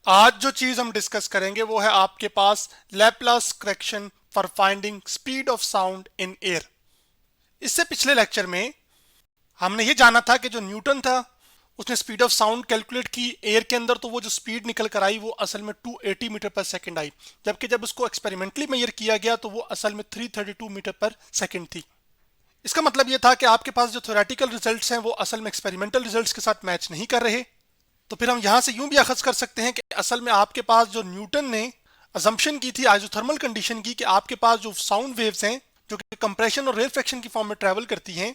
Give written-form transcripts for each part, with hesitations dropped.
आज जो चीज हम डिस्कस करेंगे वो है आपके पास Laplace correction for finding speed of sound in air. इससे पिछले लेक्चर में हमने ये जाना था कि जो न्यूटन था उसने स्पीड ऑफ साउंड कैलकुलेट की एयर के अंदर, तो वो जो स्पीड निकल कर आई वो असल में 280 मीटर पर सेकंड आई, जबकि जब उसको एक्सपेरिमेंटली मेजर किया गया तो वो असल में 332 मीटर पर सेकंड थी। इसका मतलब ये था कि आपके पास जो थ्योरेटिकल रिजल्ट्स हैं वो असल में एक्सपेरिमेंटल रिजल्ट्स के साथ मैच नहीं कर रहे। तो फिर हम यहां से यूं भी अखज कर सकते हैं कि असल में आपके पास जो न्यूटन ने अजम्पशन की थी आइसोथर्मल कंडीशन की, कि आपके पास जो साउंड वेव्स हैं जो कि कंप्रेशन और रेलफेक्शन की फॉर्म में ट्रेवल करती हैं,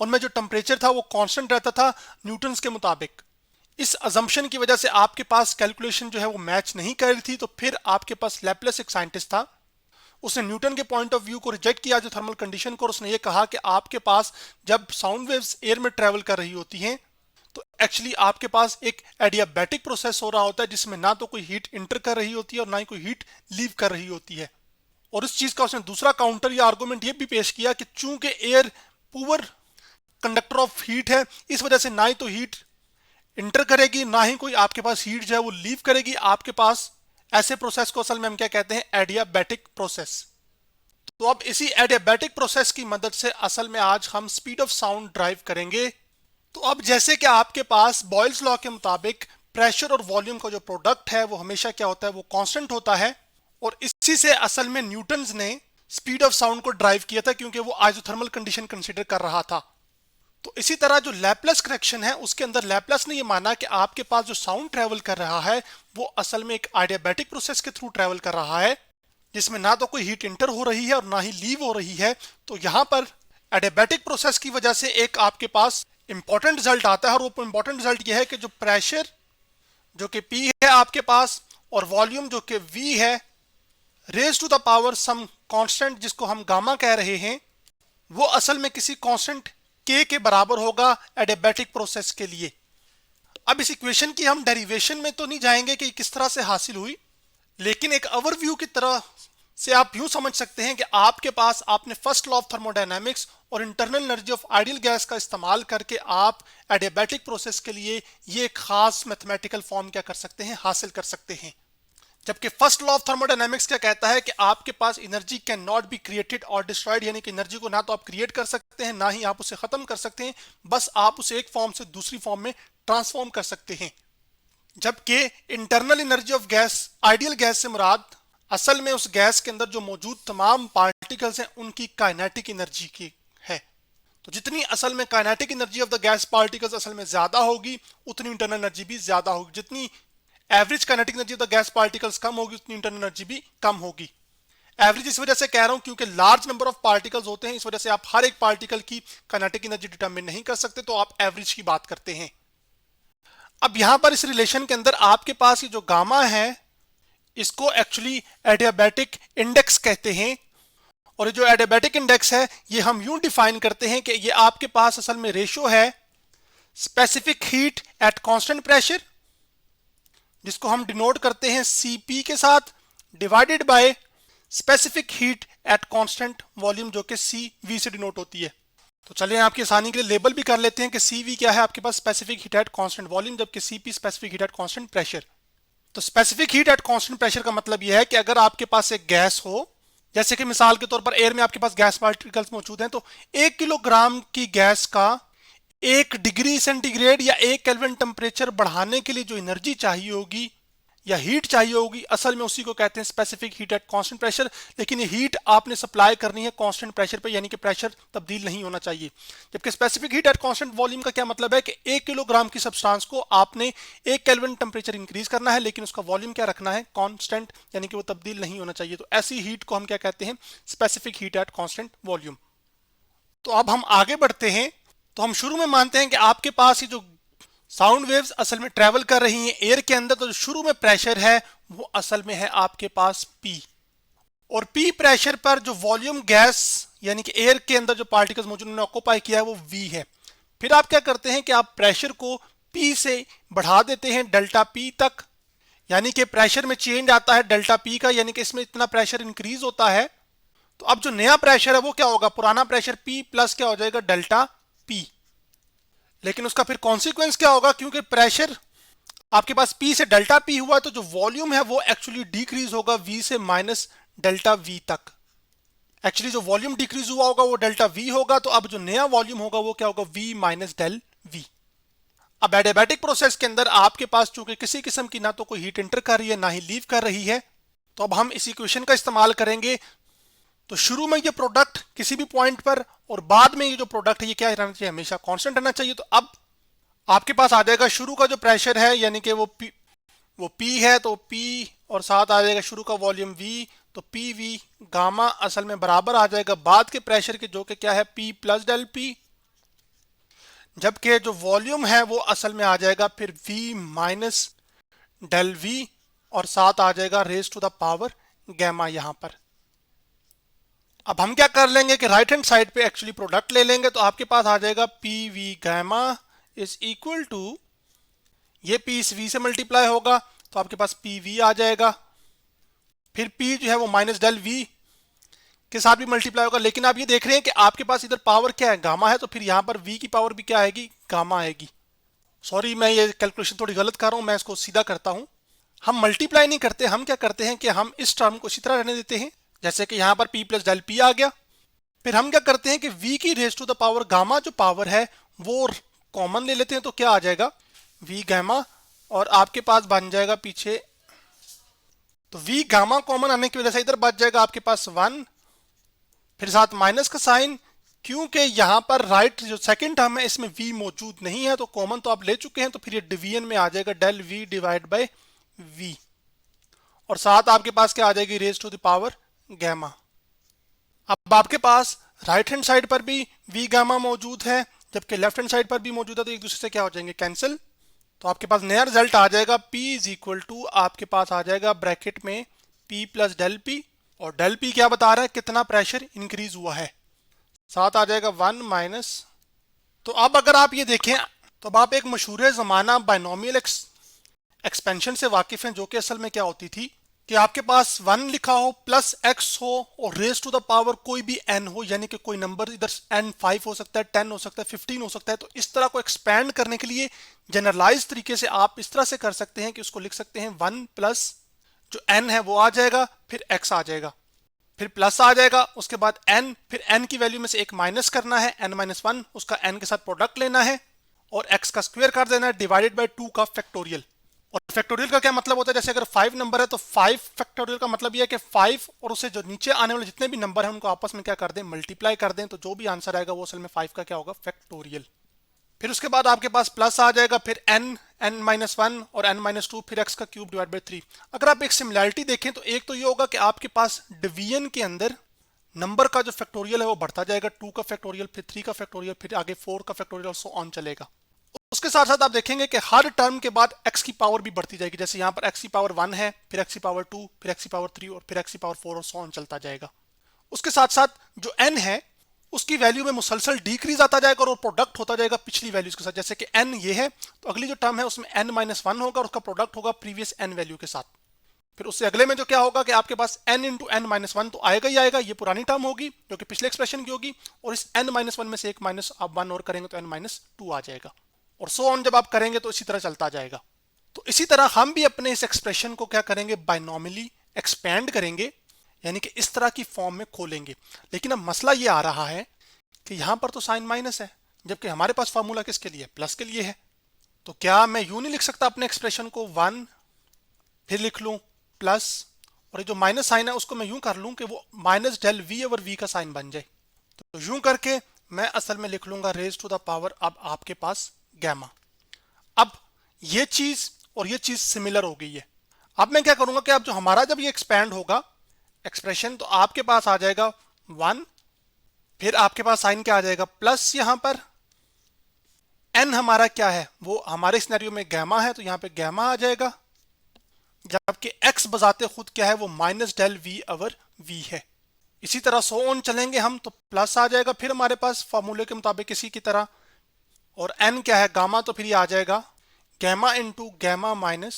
उनमें जो टेम्परेचर था वो कांस्टेंट रहता था न्यूटन्स के मुताबिक। इस अजम्पशन की वजह से आपके पास कैलकुलेशन जो है वो मैच नहीं कर रही थी। तो फिर आपके पास लैपलेस एक साइंटिस्ट था, उसने न्यूटन के पॉइंट ऑफ व्यू को रिजेक्ट किया जो थर्मल कंडीशन को, और उसने ये कहा कि आपके पास जब साउंड वेव्स एयर में ट्रेवल कर रही होती हैं तो एक्चुअली आपके पास एक एडियाबैटिक प्रोसेस हो रहा होता है जिसमें ना तो कोई हीट इंटर कर रही होती है और ना ही कोई हीट लीव कर रही होती है। और इस चीज का उसने दूसरा काउंटर या आर्गुमेंट ये भी पेश किया कि चूंकि air poor conductor of heat है, इस वजह से ना ही तो हीट इंटर करेगी ना ही कोई आपके पास हीट जो है वो लीव करेगी। आपके पास ऐसे प्रोसेस को असल में हम क्या कहते हैं, एडियाबैटिक प्रोसेस। तो अब इसी एडियाबैटिक प्रोसेस की मदद से असल में आज हम स्पीड ऑफ साउंड ड्राइव करेंगे। तो अब जैसे कि आपके पास बॉयल्स लॉ के मुताबिक प्रेशर और वॉल्यूम का जो प्रोडक्ट है वो हमेशा क्या होता है, वो कांस्टेंट होता है, और इसी से असल में न्यूटन्स ने स्पीड ऑफ साउंड को ड्राइव किया था क्योंकि वो आइसोथर्मल कंडीशन कंसीडर कर रहा था। तो इसी तरह जो लैपलेस करेक्शन है उसके अंदर लैपलेस ने ये माना कि आपके पास जो साउंड ट्रेवल कर रहा है वो असल में एक एडियाबैटिक प्रोसेस के थ्रू ट्रेवल कर रहा है जिसमें ना तो कोई हीट इंटर हो रही है और ना ही लीव हो रही है। तो यहां पर एडियाबैटिक प्रोसेस की वजह से एक आपके पास इंपॉर्टेंट रिजल्ट आता है, और वो इंपॉर्टेंट रिजल्ट यह है कि जो प्रेशर जो कि P है आपके पास और वॉल्यूम जो कि V है, raise to the power some constant जिसको हम गामा कह रहे हैं, वो असल में किसी कांस्टेंट K के बराबर होगा एडियाबैटिक प्रोसेस के लिए। अब इस इक्वेशन की हम डेरिवेशन में तो नहीं जाएंगे कि किस तरह से हासिल हुई, लेकिन एक ओवरव्यू की तरह से आप यूं समझ सकते हैं कि आपके पास आपने फर्स्ट लॉ ऑफ थर्मोडायनामिक्स और internal energy of ideal gas का इस्तेमाल करके आप एडियाबैटिक प्रोसेस के लिए ये एक खास मैथमेटिकल फॉर्म क्या कर सकते हैं, हासिल कर सकते हैं। जबकि फर्स्ट लॉ ऑफ थर्मोडायनामिक्स क्या कहता है कि आपके पास energy can not be created और डिस्ट्रॉयड, यानी कि एनर्जी को ना तो आप क्रिएट कर सकते हैं ना ही आप उसे खत्म कर सकते हैं, बस आप उसे एक फॉर्म से दूसरी फॉर्म में ट्रांसफॉर्म कर सकते हैं। जबकि internal energy of gas, ideal gas से मुराद असल में उस गैस के अंदर जो मौजूद तमाम पार्टिकल्स हैं उनकी काइनेटिक एनर्जी की है। तो जितनी असल में kinetic energy of the gas particles असल में ज्यादा होगी उतनी इंटरनल एनर्जी भी ज्यादा होगी। जितनी average kinetic energy of the gas particles कम होगी उतनी इंटरनल एनर्जी भी कम होगी। एवरेज इस वजह से कह रहा हूं क्योंकि लार्ज नंबर ऑफ पार्टिकल्स होते हैं, इस वजह से आप हर एक पार्टिकल की काइनेटिक एनर्जी डिटरमिन नहीं कर सकते, तो आप एवरेज की बात करते हैं। अब यहां पर इस रिलेशन के अंदर आपके पास ये जो गामा है इसको एक्चुअली एडियाबैटिक इंडेक्स कहते हैं, और ये जो एडियाबैटिक इंडेक्स है ये हम यूं डिफाइन करते हैं कि ये आपके पास असल में रेशियो है specific heat at constant pressure, जिसको हम डिनोट करते हैं Cp के साथ, divided by specific heat at constant volume जो कि Cv से डिनोट होती है। तो चलिए आपकी आसानी के लिए लेबल भी कर लेते हैं कि Cv क्या है, आपके पास specific heat at constant volume, जबकि Cp specific heat at constant pressure. तो specific heat at constant pressure का मतलब यह है कि अगर आपके पास एक गैस हो, जैसे कि मिसाल के तौर पर एयर में आपके पास गैस पार्टिकल्स मौजूद हैं, तो 1 किलोग्राम की गैस का 1 डिग्री सेंटीग्रेड या 1 केल्विन टेम्परेचर बढ़ाने के लिए जो एनर्जी चाहिए होगी या हीट चाहिए होगी, असल में उसी को कहते हैं specific heat at constant pressure. लेकिन ये हीट आपने सप्लाई करनी है कांस्टेंट प्रेशर पे, यानी कि प्रेशर तब्दील नहीं होना चाहिए। जबकि specific heat at constant volume का क्या मतलब है कि 1 किलोग्राम की सब्सटेंस को आपने 1 केल्विन टेम्परेचर इंक्रीज करना है, लेकिन उसका वॉल्यूम क्या रखना है, कांस्टेंट, यानी कि वो तब्दील नहीं होना चाहिए। तो ऐसी हीट को हम क्या कहते हैं, specific heat at constant volume. तो अब हम आगे बढ़ते हैं। तो हम शुरू में मानते हैं कि आपके पास ये जो साउंड वेव्स असल में ट्रेवल कर रही हैं एयर के अंदर, तो जो शुरू में प्रेशर है वो असल में है आपके पास P, और P प्रेशर पर जो वॉल्यूम गैस यानी कि एयर के अंदर जो पार्टिकल्स मौजूद उन्होंने ऑक्यूपाई किया है वो V है। फिर आप क्या करते हैं कि आप प्रेशर को P से बढ़ा देते हैं डेल्टा P तक, यानी कि प्रेशर में चेंज आता है डेल्टा P का, यानी कि इसमें इतना प्रेशर इंक्रीज होता है। तो अब जो नया प्रेशर है वो क्या होगा, पुराना प्रेशर P प्लस क्या हो जाएगा, डेल्टा P। लेकिन उसका फिर कॉन्सिक्वेंस क्या होगा, क्योंकि प्रेशर आपके पास P से डेल्टा P हुआ तो जो वॉल्यूम है वो एक्चुअली डिक्रीज होगा V से माइनस डेल्टा V तक। एक्चुअली जो वॉल्यूम डिक्रीज हुआ होगा वो डेल्टा V होगा, तो अब जो नया वॉल्यूम होगा वो क्या होगा, V माइनस डेल V। अब एडियाबैटिक प्रोसेस के अंदर आपके पास चूंकि किसी किस्म की ना तो कोई हीट एंटर कर रही है ना ही लीव कर रही है, तो अब हम इस इक्वेशन का इस्तेमाल करेंगे। तो शुरू में ये प्रोडक्ट किसी भी पॉइंट पर और बाद में ये जो प्रोडक्ट है ये क्या रहना चाहिए, हमेशा कांस्टेंट रहना चाहिए। तो अब आपके पास आ जाएगा शुरू का जो प्रेशर है यानी कि वो P है, तो P और साथ आ जाएगा शुरू का वॉल्यूम V, तो PV गामा असल में बराबर आ जाएगा बाद के प्रेशर के जो कि क्या है P प्लस डेल P, जबकि जो वॉल्यूम है वो असल में आ जाएगा फिर V माइनस डेल V और साथ आ जाएगा raise to the power gamma यहां पर। अब हम क्या कर लेंगे कि राइट हैंड साइड पे एक्चुअली प्रोडक्ट ले लेंगे, तो आपके पास आ जाएगा PV gamma is equal to, ये P इस V से मल्टीप्लाई होगा तो आपके पास PV आ जाएगा, फिर P जो है वो माइनस डेल V के साथ भी मल्टीप्लाई होगा। लेकिन आप ये देख रहे हैं कि आपके पास इधर पावर क्या है, गामा है, तो फिर यहां पर V की पावर भी क्या आएगी, गामा आएगी। सॉरी मैं ये कैलकुलेशन थोड़ी गलत कर रहा हूं, मैं इसको सीधा करता हूं। हम मल्टीप्लाई नहीं करते, हम क्या करते हैं कि हम इस टर्म को इसी तरह रहने देते हैं, जैसे कि यहां पर P प्लस डेल P आ गया। फिर हम क्या करते हैं कि V की raise to the power gamma जो पावर है वो कॉमन ले लेते हैं, तो क्या आ जाएगा V गामा, और आपके पास बन जाएगा पीछे, तो V गामा कॉमन आने की वजह से इधर बच जाएगा आपके पास 1, फिर साथ माइनस का साइन, क्योंकि यहां पर राइट जो सेकंड टर्म है इसमें V मौजूद नहीं है, तो कॉमन तो आप ले चुके हैं, तो फिर ये डिवीजन में आ जाएगा del V divide by V, और साथ आपके पास क्या आ जाएगी raise to the power gamma. अब आपके पास राइट हैंड साइड पर भी V गामा मौजूद है जबकि लेफ्ट हैंड साइड पर भी मौजूद है, तो एक दूसरे से क्या हो जाएंगे, कैंसिल। तो आपके पास नया रिजल्ट आ जाएगा P इज इक्वल टू, आपके पास आ जाएगा ब्रैकेट में P प्लस डेल P, और डेल P क्या बता रहा है, कितना प्रेशर इंक्रीज हुआ है, साथ आ जाएगा 1 माइनस। तो अब अगर आप ये देखें तो अब आप एक मशहूर ज़माना बायनोमियल एक्सपेंशन से वाकिफ हैं, जो कि असल में क्या होती थी कि आपके पास 1 लिखा हो प्लस x हो और रेज टू द पावर कोई भी n हो, यानी कि कोई नंबर इधर n 5 हो सकता है, 10 हो सकता है, 15 हो सकता है। तो इस तरह को एक्सपैंड करने के लिए जनरलाइज तरीके से आप इस तरह से कर सकते हैं कि उसको लिख सकते हैं 1 प्लस जो n है वो आ जाएगा, फिर x आ जाएगा, फिर प्लस आ जाएगा, उसके बाद n, फिर n की वैल्यू में से एक माइनस करना है, n माइनस 1, उसका n के साथ प्रोडक्ट लेना है और x का स्क्वायर कर देना है डिवाइडेड बाय 2 का फैक्टोरियल। और फैक्टोरियल का क्या मतलब होता है, जैसे अगर 5 नंबर है तो 5 फैक्टोरियल का मतलब यह है कि 5 और उससे जो नीचे आने वाले जितने भी नंबर हैं उनको आपस में क्या कर दें, मल्टीप्लाई कर दें, तो जो भी आंसर आएगा वो असल में 5 का क्या होगा, फैक्टोरियल। फिर उसके बाद आपके पास प्लस आ जाएगा, फिर n माइनस 1 और n माइनस 2, फिर x का क्यूब डिवाइड बाई 3। अगर आप एक सिमिलैरिटी देखें तो एक तो ये होगा कि आपके पास डिवीजन के अंदर नंबर का जो फैक्टोरियल है वो बढ़ता जाएगा, 2 का फैक्टोरियल, फिर 3 का फैक्टोरियल, फिर आगे 4 का फैक्टोरियल, सो ऑन चलेगा। उसके साथ साथ आप देखेंगे कि हर टर्म के बाद x की पावर भी बढ़ती जाएगी, जैसे यहाँ पर x की पावर 1 है, फिर x की पावर 2, फिर x की पावर 3 और फिर x की पावर 4 और सो ऑन चलता जाएगा। उसके साथ साथ जो n है उसकी वैल्यू में मुसलसल डिक्रीज आता जाएगा और प्रोडक्ट होता जाएगा पिछली वैल्यूज के साथ, जैसे कि n ये है तो अगली जो टर्म है उसमें n माइनस 1 होगा और उसका प्रोडक्ट होगा प्रीवियस n वैल्यू के साथ। फिर उससे अगले में जो क्या होगा कि आपके पास n इंटू n माइनस 1 तो आएगा ही आएगा, ये पुरानी टर्म होगी जो कि पिछले एक्सप्रेशन की होगी, और इस n माइनस 1 में से एक माइनस आप 1 और करेंगे तो n माइनस 2 आ जाएगा, और सो ऑन जब आप करेंगे तो इसी तरह चलता जाएगा। तो इसी तरह हम भी अपने इस एक्सप्रेशन को क्या करेंगे, बायनॉमियली एक्सपैंड करेंगे, यानी कि इस तरह की फॉर्म में खोलेंगे। लेकिन अब मसला ये आ रहा है कि यहां पर तो साइन माइनस है जबकि हमारे पास फार्मूला किसके लिए, प्लस के लिए है। तो क्या मैं यूं नहीं लिख सकता अपने एक्सप्रेशन को 1 फिर लिख लूं प्लस, और ये जो माइनस साइन है उसको मैं यूं कर लूं कि वो minus del V over V का साइन बन जाए। तो यूं करके मैं असल में लिख लूंगा रेज टू द पावर अब आपके पास गैमा। अब ये चीज और ये चीज सिमिलर हो गई है। अब मैं क्या करूंगा कि अब जो हमारा जब ये एक्सपैंड होगा एक्सप्रेशन, तो आपके पास आ जाएगा 1, फिर आपके पास साइन क्या आ जाएगा प्लस, यहां पर n हमारा क्या है वो हमारे सिनेरियो में गैमा है तो यहां पे गैमा आ जाएगा, जबकि x बजाते खुद क्या है वो minus del V over V है। इसी तरह सो ऑन चलेंगे हम तो प्लस आ जाएगा, फिर हमारे पास फॉर्मूले के मुताबिक इसी की तरह, और n क्या है गामा, तो फिर ये आ जाएगा gamma into gamma minus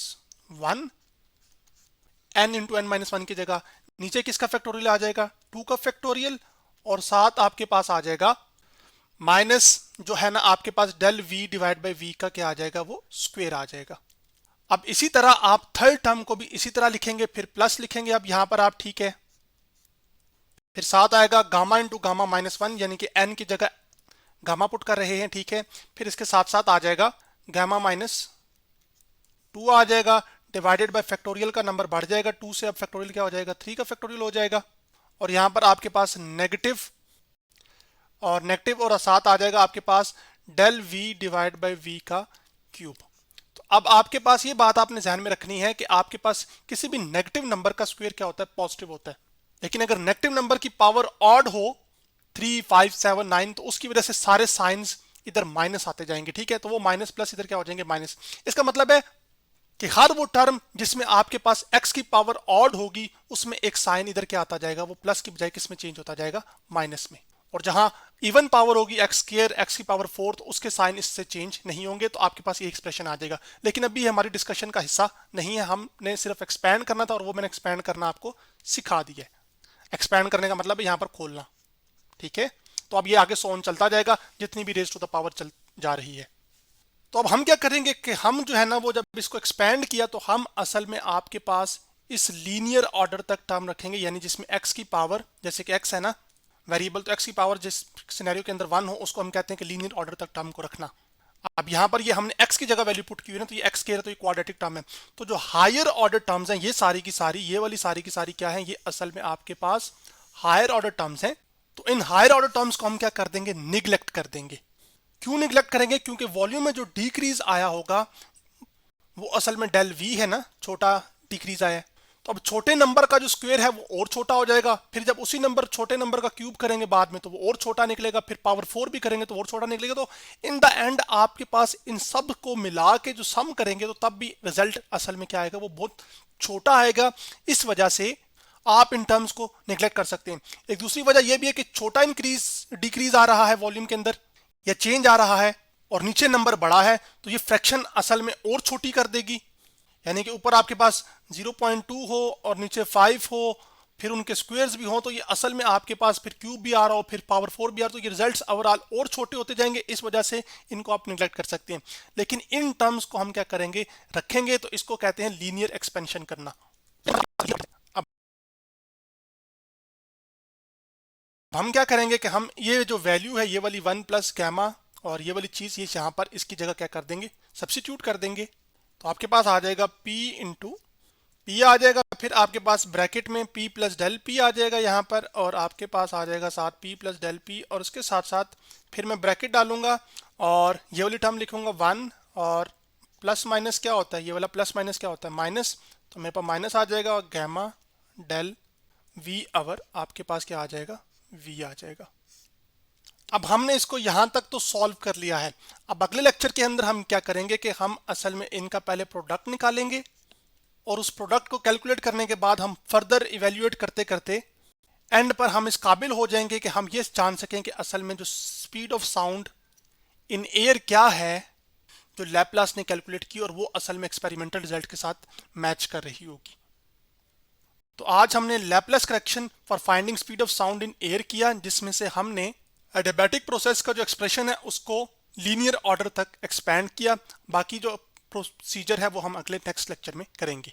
1, n into N minus 1 की जगह नीचे किसका फैक्टोरियल आ जाएगा, 2 का फैक्टोरियल, और साथ आपके पास आ जाएगा माइनस जो है ना आपके पास del v divide by v का क्या आ जाएगा वो स्क्वायर आ जाएगा। अब इसी तरह आप थर्ड टर्म को भी इसी तरह लिखेंगे, फिर प्लस लिखेंगे। अब यहां पर आप ठीक है, फिर साथ आएगा गामा इंटू गामा -1, यानी कि n की जगह गामा पुट कर रहे हैं, ठीक है। फिर इसके साथ साथ आ जाएगा गामा -2 आ जाएगा, डिवाइडेड बाय फैक्टोरियल का नंबर बढ़ जाएगा 2 से, अब फैक्टोरियल क्या हो जाएगा 3 का फैक्टोरियल हो जाएगा। और यहां पर आपके पास नेगेटिव और साथ आ जाएगा आपके पास del v divide by v का क्यूब। तो अब आपके पास ये बात आपने ध्यान में रखनी है कि आपके पास किसी भी नेगेटिव नंबर का स्क्वायर क्या होता है, पॉजिटिव होता है। लेकिन अगर नेगेटिव नंबर की पावर ऑड हो 3, 5, 7, 9, तो उसकी वजह से सारे साइंस इधर माइनस आते जाएंगे, ठीक है। तो वो माइनस प्लस इधर क्या हो जाएंगे माइनस। इसका मतलब है कि हर वो टर्म जिसमें आपके पास x की पावर ऑड होगी उसमें एक साइन इधर क्या आता जाएगा, वो प्लस की बजाय किस में चेंज होता जाएगा, माइनस में। और जहां इवन पावर होगी x² x की पावर 4, तो उसके साइन इससे चेंज नहीं होंगे, तो आपके पास ये एक्सप्रेशन आ जाएगा। लेकिन अभी हमारी डिस्कशन का हिस्सा नहीं है, हमने सिर्फ एक्सपैंड करना था और वो मैंने एक्सपैंड करना आपको सिखा दिया है। एक्सपैंड करने का मतलब है यहाँ पर खोलना, ठीक है। तो अब ये आगे सोन चलता जाएगा जितनी भी रेज टू द पावर चल जा रही है। तो अब हम क्या करेंगे कि हम जो है ना, वो जब इसको एक्सपैंड किया तो हम असल में आपके पास इस लीनियर ऑर्डर तक टर्म रखेंगे, यानी जिसमें x की पावर, जैसे कि x है ना वेरिएबल, तो x की पावर जिस सिनेरियो के अंदर 1 हो उसको हम कहते हैं कि लीनियर ऑर्डर तक टर्म को रखना। अब यहाँ पर ये हमने x की जगह वैल्यू पुट की हुई है ना, तो ये x के है तो ये क्वाड्रेटिक टर्म है। तो जो हायर ऑर्डर टर्म्स हैं ये सारी की सारी, ये वाली सारी की सारी क्या है, ये असल में आपके पास हायर ऑर्डर टर्म्स हैं। तो इन हायर ऑर्डर टर्म्स को हम क्या कर देंगे, निगलेक्ट कर देंगे। क्यों निगलेक्ट करेंगे, क्योंकि वॉल्यूम में जो डिक्रीज आया होगा वो असल में डेल v है ना, छोटा डिक्रीज आया है। तो अब छोटे नंबर का जो स्क्वायर है वो और छोटा हो जाएगा, फिर जब उसी छोटे नंबर का क्यूब करेंगे बाद में तो वो और छोटा निकलेगा, फिर पावर 4 भी करेंगे तो और छोटा निकलेगा। तो इन द एंड आपके पास इन सब को मिला के जो सम करेंगे तो तब भी रिजल्ट असल में क्या आएगा, वो बहुत छोटा आएगा। इस वजह से आप इन टर्म्स को निगलेक्ट कर सकते हैं। एक दूसरी वजह यह भी है कि छोटा डिक्रीज आ रहा है वॉल्यूम के अंदर या चेंज आ रहा है और नीचे नंबर बड़ा है, तो ये फ्रैक्शन असल में और छोटी कर देगी। यानी कि ऊपर आपके पास 0.2 हो और नीचे 5 हो, फिर उनके स्क्वायर्स भी हो, तो ये असल में आपके पास फिर क्यूब भी आ रहा हो, फिर पावर 4 भी आ रहा हो, तो ये रिजल्ट्स ओवरऑल और छोटे होते जाएंगे। इस वजह से इनको आप निगलेक्ट कर सकते हैं। लेकिन इन टर्म्स को हम क्या करेंगे, रखेंगे। तो इसको कहते हैं लीनियर एक्सपेंशन करना। अब हम क्या करेंगे कि हम ये जो वैल्यू है, ये वाली 1 प्लस गैमा और ये वाली चीज, ये यहाँ पर इसकी जगह क्या कर देंगे, सब्स्टिट्यूट कर देंगे। तो आपके पास आ जाएगा p इंटू पी आ जाएगा, फिर आपके पास ब्रैकेट में p प्लस डेल पी आ जाएगा यहाँ पर, और आपके पास आ जाएगा साथ p प्लस डेल पी, और उसके साथ साथ फिर मैं ब्रैकेट डालूंगा और ये वाली टर्म लिखूंगा 1, और प्लस माइनस क्या होता है, ये वाला प्लस माइनस क्या होता है, माइनस। तो मेरे पास माइनस आ जाएगा और गैमा डेल v आवर आपके पास क्या आ जाएगा, v आ जाएगा। अब हमने इसको यहां तक तो सॉल्व कर लिया है। अब अगले लेक्चर के अंदर हम क्या करेंगे कि हम असल में इनका पहले प्रोडक्ट निकालेंगे और उस प्रोडक्ट को कैलकुलेट करने के बाद हम फर्दर इवेल्युएट करते करते एंड पर हम इस काबिल हो जाएंगे कि हम ये जान सकें कि असल में जो speed of sound in air क्या है जो लैप्लास ने कैलकुलेट की, और वो असल में एक्सपेरिमेंटल रिजल्ट के साथ मैच कर रही होगी। तो आज हमने Laplace correction for finding speed of sound in air किया, जिसमें से हमने एडियाबैटिक प्रोसेस का जो एक्सप्रेशन है उसको लीनियर ऑर्डर तक एक्सपैंड किया। बाकी जो प्रोसीजर है वो हम अगले नेक्स्ट लेक्चर में करेंगे।